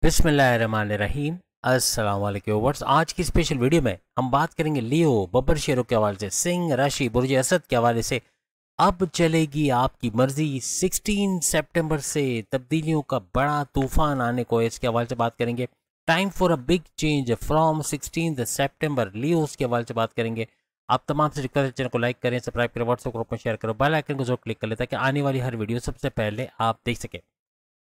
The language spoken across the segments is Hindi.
बिस्मिल्लाहिर्रहमानिर्रहीम। अस्सलाम वालेकुम व्यूअर्स। आज की स्पेशल वीडियो में हम बात करेंगे लियो बब्बर शेरों के हवाले से, सिंह राशि बुर्ज असद के हवाले से। अब चलेगी आपकी मर्जी। 16 सितंबर से तब्दीलियों का बड़ा तूफान आने को है, इसके हवाले से बात करेंगे। Time for a big change from 16 सितंबर, लियो के हवाले से बात करेंगे। आप तमाम से रिक्वेस्ट, चैनल को लाइक करें, सब्सक्राइब करें, व्हाट्सएप ग्रुप में शेयर करो, बेल आइकन को जरूर क्लिक कर लें ताकि आने वाली हर वीडियो सबसे पहले आप देख सकें।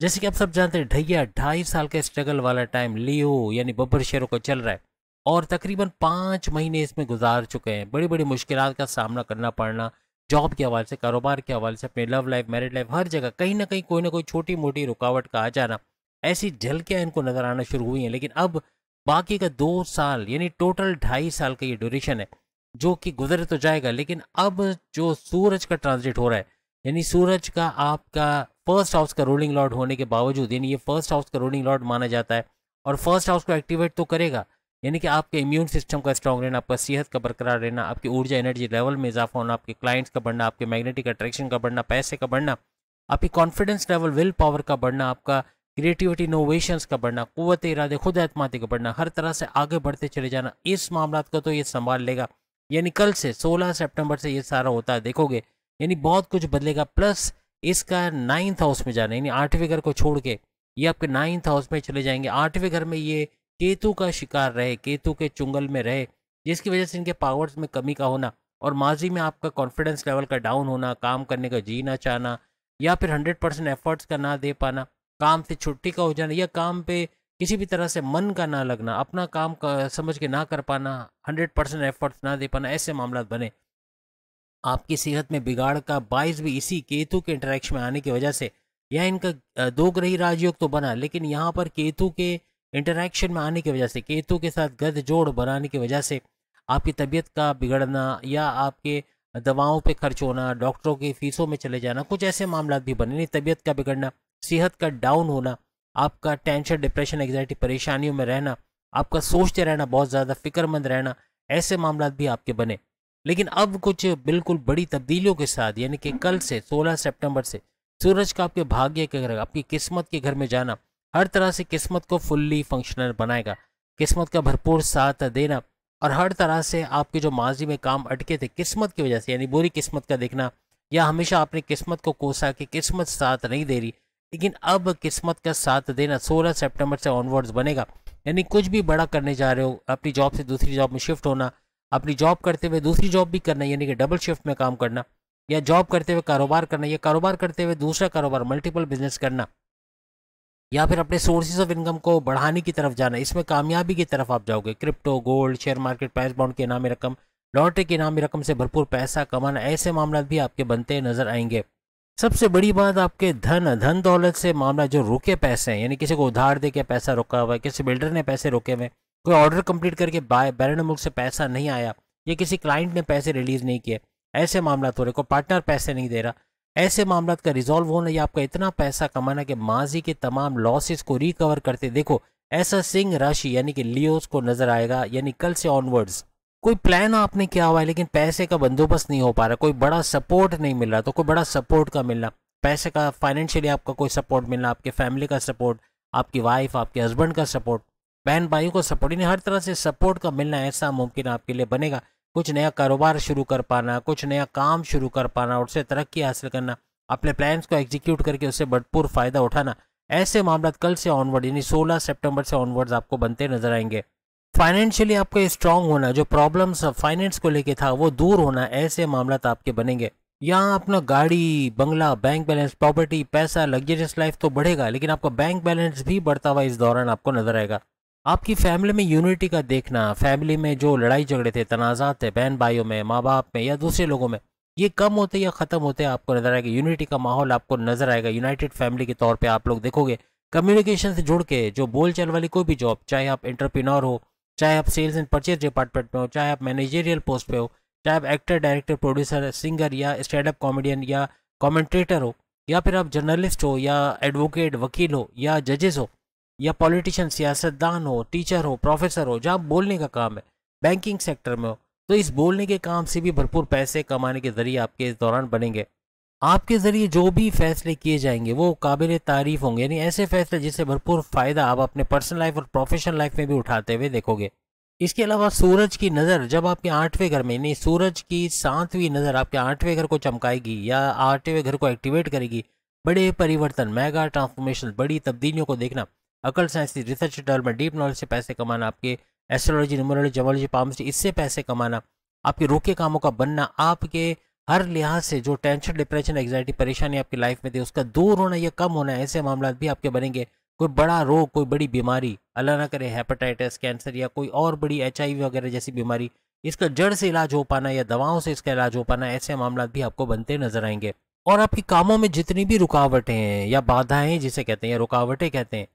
जैसे कि आप सब जानते हैं, ढैया 2.5 साल का स्ट्रगल वाला टाइम लियो यानी बब्बर शेरों को चल रहा है और तकरीबन 5 महीने इसमें गुजार चुके हैं। बड़ी बड़ी मुश्किलात का सामना करना पड़ना, जॉब के हवाले से, कारोबार के हवाले से, अपने लव लाइफ, मैरिड लाइफ, हर जगह कहीं ना कहीं कोई ना कोई छोटी मोटी रुकावट का आ जाना, ऐसी झलकियां इनको नजर आना शुरू हुई हैं। लेकिन अब बाकी का 2 साल यानी टोटल 2.5 साल का ये ड्यूरेशन है जो कि गुजर तो जाएगा। लेकिन अब जो सूरज का ट्रांजिट हो रहा है, यानी सूरज का आपका फर्स्ट हाउस का रूलिंग लॉर्ड होने के बावजूद, यानी ये फर्स्ट हाउस का रूलिंग लॉर्ड माना जाता है और फर्स्ट हाउस को एक्टिवेट तो करेगा, यानी कि आपके इम्यून सिस्टम का स्ट्रांग रहना, आपका सेहत का बरकरार रहना, आपकी ऊर्जा एनर्जी लेवल में इजाफा होना, आपके क्लाइंट्स का बढ़ना, आपके मैग्नेटिक अट्रैक्शन का बढ़ना, पैसे का बढ़ना, आपकी कॉन्फिडेंस लेवल, विल पावर का बढ़ना, आपका क्रिएटिविटी इनोवेशंस का बढ़ना, कुव्वत इरादे, खुद एतमादी का बढ़ना, हर तरह से आगे बढ़ते चले जाना, इस मामला को तो ये संभाल लेगा। यानी कल से 16 सितंबर से ये सारा होता है, देखोगे यानी बहुत कुछ बदलेगा। प्लस इसका 9th हाउस में जाना, यानी 8वें घर को छोड़ के ये आपके 9th हाउस में चले जाएंगे। 8वें घर में ये केतु का शिकार रहे, केतु के चुंगल में रहे, जिसकी वजह से इनके पावर्स में कमी का होना और माजी में आपका कॉन्फिडेंस लेवल का डाउन होना, काम करने का जी ना चाहना या फिर 100% एफर्ट्स का ना दे पाना, काम से छुट्टी का हो जाना या काम पे किसी भी तरह से मन का ना लगना, अपना काम का समझ के ना कर पाना, 100% एफर्ट्स ना दे पाना, ऐसे मामला बने। आपकी सेहत में बिगाड़ का बाइस भी इसी केतु के इंटरेक्शन में आने की वजह से, यह इनका दो ग्रही राजयोग तो बना, लेकिन यहाँ पर केतु के इंटरेक्शन में आने की वजह से, केतु के साथ गद जोड़ बनाने की वजह से आपकी तबीयत का बिगड़ना या आपके दवाओं पे खर्च होना, डॉक्टरों की फीसों में चले जाना, कुछ ऐसे मामला भी बने। नहीं, तबीयत का बिगड़ना, सेहत का डाउन होना, आपका टेंशन, डिप्रेशन, एग्जाइटी, परेशानियों में रहना, आपका सोचते रहना, बहुत ज़्यादा फिक्रमंद रहना, ऐसे मामला भी आपके बने। लेकिन अब कुछ बिल्कुल बड़ी तब्दीलियों के साथ, यानी कि कल से 16 सितंबर से सूरज का आपके भाग्य के घर, आपकी किस्मत के घर में जाना हर तरह से किस्मत को फुल्ली फंक्शनल बनाएगा, किस्मत का भरपूर साथ देना और हर तरह से आपके जो माजी में काम अटके थे किस्मत की वजह से, यानी बुरी किस्मत का देखना या हमेशा अपनी किस्मत को कोसा कि किस्मत साथ नहीं दे रही, लेकिन अब किस्मत का साथ देना 16 सितंबर से ऑनवर्ड्स बनेगा। यानी कुछ भी बड़ा करने जा रहे हो, अपनी जॉब से दूसरी जॉब में शिफ्ट होना, अपनी जॉब करते हुए दूसरी जॉब भी करना, यानी कि डबल शिफ्ट में काम करना, या जॉब करते हुए कारोबार करना, या कारोबार करते हुए दूसरा कारोबार, मल्टीपल बिजनेस करना, या फिर अपने सोर्सेज ऑफ इनकम को बढ़ाने की तरफ जाना, इसमें कामयाबी की तरफ आप जाओगे। Crypto, gold, share market, price bond के इनामी रकम, लॉटरी के इनामी रकम से भरपूर पैसा कमाना, ऐसे मामला भी आपके बनते नजर आएंगे। सबसे बड़ी बात, आपके धन दौलत से मामला, जो रुके पैसे हैं, यानी किसी को उधार दे के पैसा रुका हुआ है, किसी बिल्डर ने पैसे रुके हुए, कोई ऑर्डर कंप्लीट करके बैरून मुल्क से पैसा नहीं आया, या किसी क्लाइंट ने पैसे रिलीज नहीं किए, ऐसे मामला हो रहे, कोई पार्टनर पैसे नहीं दे रहा, ऐसे मामला का रिजॉल्व होना या आपका इतना पैसा कमाना कि माजी के तमाम लॉसेस को रिकवर करते देखो, ऐसा सिंह राशि यानी कि लियोस को नजर आएगा। यानी कल से ऑनवर्ड्स कोई प्लान आपने किया हुआ है लेकिन पैसे का बंदोबस्त नहीं हो पा रहा, कोई बड़ा सपोर्ट नहीं मिल रहा, तो कोई बड़ा सपोर्ट का मिलना, पैसे का, फाइनेंशियली आपका कोई सपोर्ट मिलना, आपके फैमिली का सपोर्ट, आपकी वाइफ, आपके हस्बैंड का सपोर्ट, बहन भाइयों को सपोर्ट, यानी हर तरह से सपोर्ट का मिलना ऐसा मुमकिन आपके लिए बनेगा। कुछ नया कारोबार शुरू कर पाना, कुछ नया काम शुरू कर पाना, उससे तरक्की हासिल करना, अपने प्लान्स को एग्जीक्यूट करके उससे भरपूर फायदा उठाना, ऐसे मामला कल से ऑनवर्ड यानी 16 सितंबर से ऑनवर्ड्स आपको बनते नजर आएंगे। फाइनेंशियली आपका स्ट्रांग होना, जो प्रॉब्लम्स फाइनेंस को लेके था वो दूर होना, ऐसे मामला आपके बनेंगे। यहाँ अपना गाड़ी, बंगला, बैंक बैलेंस, प्रॉपर्टी, पैसा, लग्जरियस लाइफ तो बढ़ेगा, लेकिन आपका बैंक बैलेंस भी बढ़ता हुआ इस दौरान आपको नजर आएगा। आपकी फैमिली में यूनिटी का देखना, फैमिली में जो लड़ाई झगड़े थे, तनाज़ात थे बहन भाइयों में, माँ बाप में या दूसरे लोगों में, ये कम होते या ख़त्म होते आपको नजर आएगा। यूनिटी का माहौल आपको नजर आएगा, यूनाइटेड फैमिली के तौर पे आप लोग देखोगे। कम्युनिकेशन से जुड़ के जो बोलचाल वाली कोई भी जॉब, चाहे आप एंटरप्रेन्योर हो, चाहे आप सेल्स एंड परचेज डिपार्टमेंट में हो, चाहे आप मैनेजरियल पोस्ट पे हो, चाहे आप एक्टर, डायरेक्टर, प्रोड्यूसर, सिंगर या स्टैंड अप कॉमेडियन या कॉमेंटेटर हो, या फिर आप जर्नलिस्ट हो या एडवोकेट, वकील हो या जजेस हो या पॉलिटिशियन, सियासतदान हो, टीचर हो, प्रोफेसर हो, जहाँ बोलने का काम है, बैंकिंग सेक्टर में हो, तो इस बोलने के काम से भी भरपूर पैसे कमाने के जरिए आपके इस दौरान बनेंगे। आपके ज़रिए जो भी फैसले किए जाएंगे वो काबिल तारीफ़ होंगे, यानी ऐसे फैसले जिससे भरपूर फ़ायदा आप अपने पर्सनल लाइफ और प्रोफेशनल लाइफ में भी उठाते हुए देखोगे। इसके अलावा सूरज की नज़र जब आपके 8वें घर में, नहीं सूरज की 7वीं नज़र आपके 8वें घर को चमकाएगी या 8वें घर को एक्टिवेट करेगी, बड़े परिवर्तन, मेगा ट्रांसफॉर्मेशन, बड़ी तब्दीलियों को देखना, अकल, science, research development, deep knowledge से पैसे कमाना, आपके एस्ट्रोलॉजी, न्यूमरोलॉजी, जमोलॉजी, पामस्ट्री, इससे पैसे कमाना, आपके रुके कामों का बनना, आपके हर लिहाज से जो टेंशन, डिप्रेशन, एग्जाइटी, परेशानी आपकी लाइफ में थी उसका दूर होना या कम होना, ऐसे मामला भी आपके बनेंगे। कोई बड़ा रोग, कोई बड़ी बीमारी, अल्लाह ना करे हेपेटाइटिस, कैंसर या कोई और बड़ी HIV वगैरह जैसी बीमारी, इसका जड़ से इलाज हो पाना या दवाओं से इसका इलाज हो पाना, ऐसे मामला भी आपको बनते नजर आएंगे। और आपके कामों में जितनी भी रुकावटें हैं या बाधाएं जिसे कहते हैं या रुकावटें कहते हैं,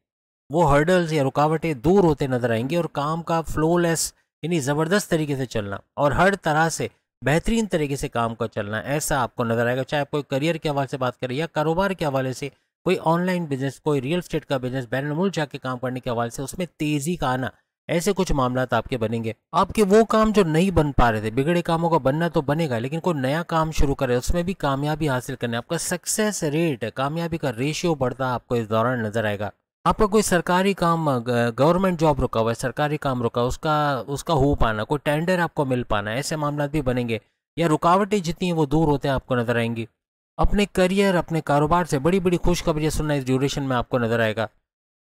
वो हर्डल्स या रुकावटें दूर होते नजर आएंगी और काम का फ्लोलेस यानी ज़बरदस्त तरीके से चलना और हर तरह से बेहतरीन तरीके से काम का चलना, ऐसा आपको नजर आएगा। चाहे आप कोई करियर के हवाले से बात करें या कारोबार के हवाले से, कोई ऑनलाइन बिजनेस, कोई रियल स्टेट का बिजनेस, बैनुल मुल्क जाके काम करने के हवाले से उसमें तेजी का आना, ऐसे कुछ मामला आपके बनेंगे। आपके वो काम जो नहीं बन पा रहे थे, बिगड़े कामों का बनना तो बनेगा, लेकिन कोई नया काम शुरू करे उसमें भी कामयाबी हासिल करना, आपका सक्सेस रेट, कामयाबी का रेशियो बढ़ता आपको इस दौरान नजर आएगा। आपका कोई सरकारी काम, गवर्नमेंट जॉब रुका हुआ है, सरकारी काम रुका, उसका उसका हो पाना, कोई टेंडर आपको मिल पाना, ऐसे मामला भी बनेंगे या रुकावटें जितनी हैं वो दूर होते हैं आपको नजर आएंगी। अपने करियर, अपने कारोबार से बड़ी बड़ी खुशखबरियां सुनना इस ड्यूरेशन में आपको नजर आएगा।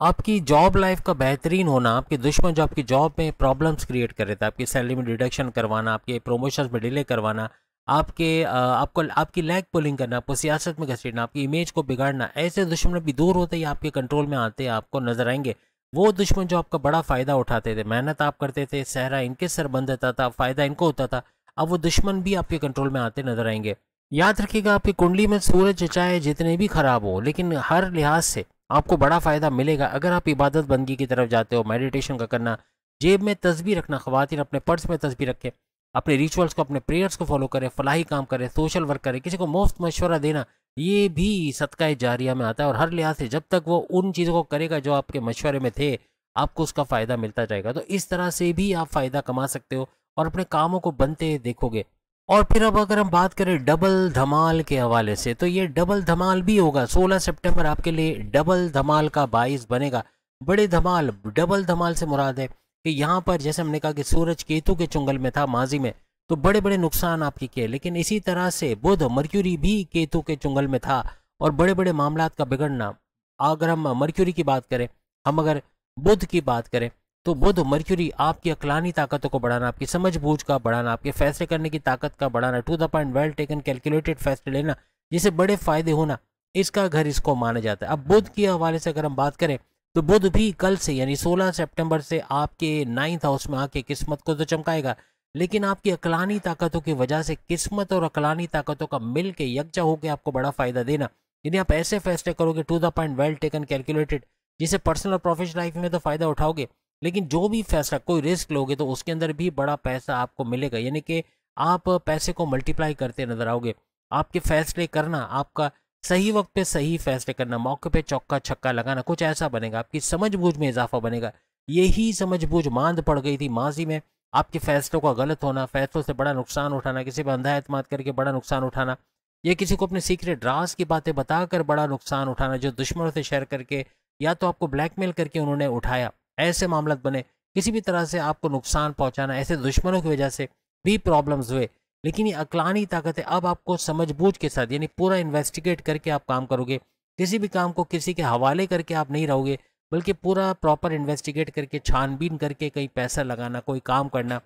आपकी जॉब लाइफ का बेहतरीन होना, आपके दुश्मन जो आपकी जॉब में प्रॉब्लम्स क्रिएट कर रहे थे, आपकी सैलरी में डिडक्शन करवाना, आपके प्रमोशंस में डिले करवाना, आपको आपकी लैग पुलिंग करना, आपको सियासत में घसीटना, आपकी इमेज को बिगाड़ना, ऐसे दुश्मन भी दूर होते ही आपके कंट्रोल में आते आपको नजर आएंगे। वो दुश्मन जो आपका बड़ा फायदा उठाते थे, मेहनत आप करते थे, सहरा इनके सर बंद रहता था, फायदा इनको होता था, अब वो दुश्मन भी आपके कंट्रोल में आते नजर आएंगे। याद रखिएगा, आपकी कुंडली में सूरज चाहे जितने भी खराब हो, लेकिन हर लिहाज से आपको बड़ा फायदा मिलेगा अगर आप इबादत बंदगी की तरफ जाते हो, मेडिटेशन का करना, जेब में तस्बीह रखना, ख्वातीन अपने पर्स में तस्बीह रखें, अपने रिचुअल्स को, अपने प्रेयर्स को फॉलो करें, फलाही काम करें, सोशल वर्क करें, किसी को मुफ्त मशवरा देना, ये भी सदका जारिया में आता है। और हर लिहाज से जब तक वो उन चीज़ों को करेगा जो आपके मशवरे में थे, आपको उसका फ़ायदा मिलता जाएगा। तो इस तरह से भी आप फ़ायदा कमा सकते हो और अपने कामों को बनते देखोगे। और फिर अब अगर हम बात करें डबल धमाल के हवाले से, तो ये डबल धमाल भी होगा। 16 सितंबर आपके लिए डबल धमाल का बाइस बनेगा। बड़े धमाल, डबल धमाल से मुराद है कि यहाँ पर जैसे हमने कहा कि सूरज केतु के चुंगल में था माजी में, तो बड़े बड़े नुकसान आपके किए, लेकिन इसी तरह से बुध, मर्क्यूरी भी केतु के चुंगल में था और बड़े बड़े मामलात का बिगड़ना। अगर हम मर्क्यूरी की बात करें, हम अगर बुध की बात करें, तो बुध, मर्क्यूरी आपकी अक्लानी ताकतों को बढ़ाना, आपकी समझ बूझ का बढ़ाना, आपके फैसले करने की ताकत का बढ़ाना, to the point, well taken, calculated फैसले लेना, जिसे बड़े फायदे होना, इसका घर इसको माना जाता है। अब बुध के हवाले से अगर हम बात करें, तो बुध भी कल से यानी 16 सितंबर से आपके 9th हाउस में आके किस्मत को तो चमकाएगा, लेकिन आपकी अक्लानी ताकतों की वजह से किस्मत और अक्लानी ताकतों का मिल के यकजा होकर आपको बड़ा फायदा देना। यदि आप ऐसे फैसले करोगे, to the point, well taken, calculated, जिसे पर्सनल और प्रोफेशनल लाइफ में तो फायदा उठाओगे, लेकिन जो भी फैसला, कोई रिस्क लोगे तो उसके अंदर भी बड़ा पैसा आपको मिलेगा, यानी कि आप पैसे को मल्टीप्लाई करते नजर आओगे। आपके फैसले करना, आपका सही वक्त पे सही फैसले करना, मौके पे चौका छक्का लगाना, कुछ ऐसा बनेगा। आपकी समझ बूझ में इजाफा बनेगा। यही समझ बूझ मांद पड़ गई थी माजी में, आपके फैसलों का गलत होना, फैसलों से बड़ा नुकसान उठाना, किसी पर अंधा एतमाद करके बड़ा नुकसान उठाना, या किसी को अपने सीक्रेट राज की बातें बताकर बड़ा नुकसान उठाना, जो दुश्मनों से शेयर करके या तो आपको ब्लैकमेल करके उन्होंने उठाया, ऐसे मामला बने। किसी भी तरह से आपको नुकसान पहुंचाना, ऐसे दुश्मनों की वजह से भी प्रॉब्लम्स हुए। लेकिन ये अक्लानी ताकत है, अब आपको समझबूझ के साथ यानी पूरा इन्वेस्टिगेट करके आप काम करोगे। किसी भी काम को किसी के हवाले करके आप नहीं रहोगे, बल्कि पूरा प्रॉपर इन्वेस्टिगेट करके, छानबीन करके कहीं पैसा लगाना, कोई काम करना,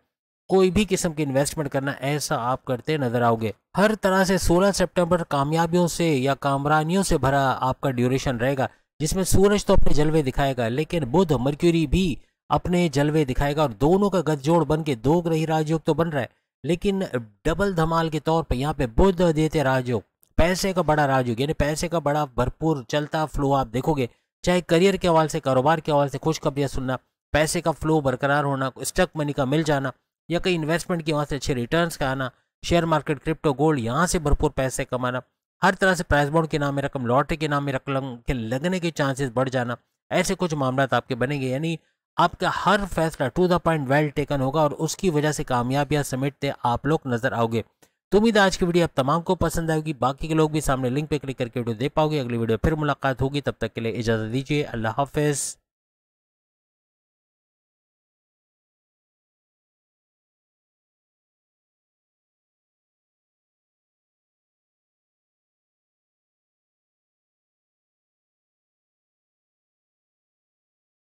कोई भी किस्म की इन्वेस्टमेंट करना, ऐसा आप करते नजर आओगे। हर तरह से 16 सितंबर कामयाबियों से या कामरानियों से भरा आपका ड्यूरेशन रहेगा, जिसमें सूरज तो अपने जलवे दिखाएगा, लेकिन बुध, मर्क्यूरी भी अपने जलवे दिखाएगा और दोनों का गठजोड़ बन के दो ग्रही राजयोग तो बन रहा है, लेकिन डबल धमाल के तौर पे यहाँ पे बुध देते राजयोग, पैसे का बड़ा राजयोग, यानी पैसे का बड़ा भरपूर चलता फ्लो आप देखोगे। चाहे करियर के हवाले से, कारोबार के हवाले से खुशखबरियां सुनना, पैसे का फ्लो बरकरार होना, स्टक मनी का मिल जाना, या कहीं इन्वेस्टमेंट की वहाँ से अच्छे रिटर्न्स का आना, शेयर मार्केट, क्रिप्टो, गोल्ड, यहाँ से भरपूर पैसे कमाना, हर तरह से प्राइस बॉन्ड के नाम में रकम, लॉटरी के नाम में रकम के लगने के चांसेस बढ़ जाना, ऐसे कुछ मामला आपके बनेंगे। यानी आपका हर फैसला to the point, well taken होगा और उसकी वजह से कामयाबियां समेटते आप लोग नजर आओगे। तो उम्मीद है आज की वीडियो आप तमाम को पसंद आएगी। बाकी के लोग भी सामने लिंक पे क्लिक करके वीडियो देख पाओगे। अगली वीडियो फिर मुलाकात होगी, तब तक के लिए इजाजत दीजिए। अल्लाह हाफिज।